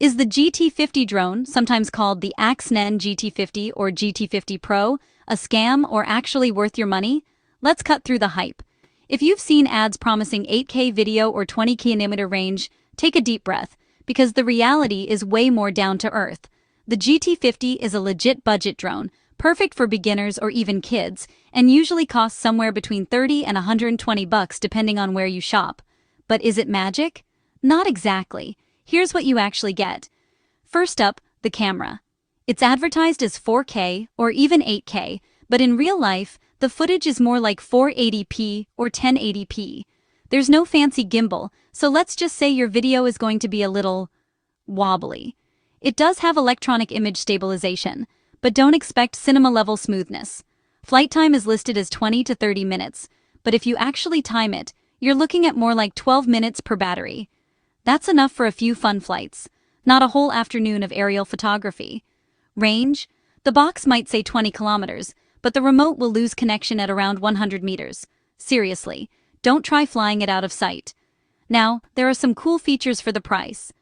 Is the GT50 drone, sometimes called the Axnen GT50 or GT50 Pro, a scam or actually worth your money? Let's cut through the hype. If you've seen ads promising 8K video or 20 km range, take a deep breath, because the reality is way more down to earth. The GT50 is a legit budget drone, perfect for beginners or even kids, and usually costs somewhere between $30 and $120 depending on where you shop. But is it magic? Not exactly. Here's what you actually get. First up, the camera. It's advertised as 4K or even 8K, but in real life, the footage is more like 480p or 1080p. There's no fancy gimbal, so let's just say your video is going to be a little wobbly. It does have electronic image stabilization, but don't expect cinema-level smoothness. Flight time is listed as 20 to 30 minutes, but if you actually time it, you're looking at more like 12 minutes per battery. That's enough for a few fun flights, not a whole afternoon of aerial photography. Range? The box might say 20 kilometers, but the remote will lose connection at around 100 meters. Seriously, don't try flying it out of sight. Now, there are some cool features for the price.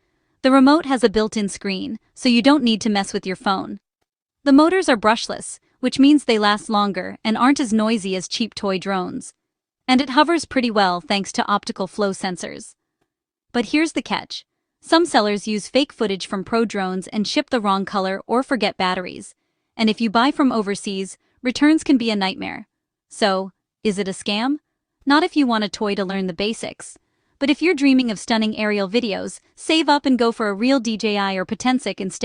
The remote has a built-in screen, so you don't need to mess with your phone. The motors are brushless, which means they last longer and aren't as noisy as cheap toy drones. And it hovers pretty well thanks to optical flow sensors. But here's the catch. Some sellers use fake footage from pro drones and ship the wrong color or forget batteries. And if you buy from overseas, returns can be a nightmare. So, is it a scam? Not if you want a toy to learn the basics. But if you're dreaming of stunning aerial videos, save up and go for a real DJI or Potensic instead.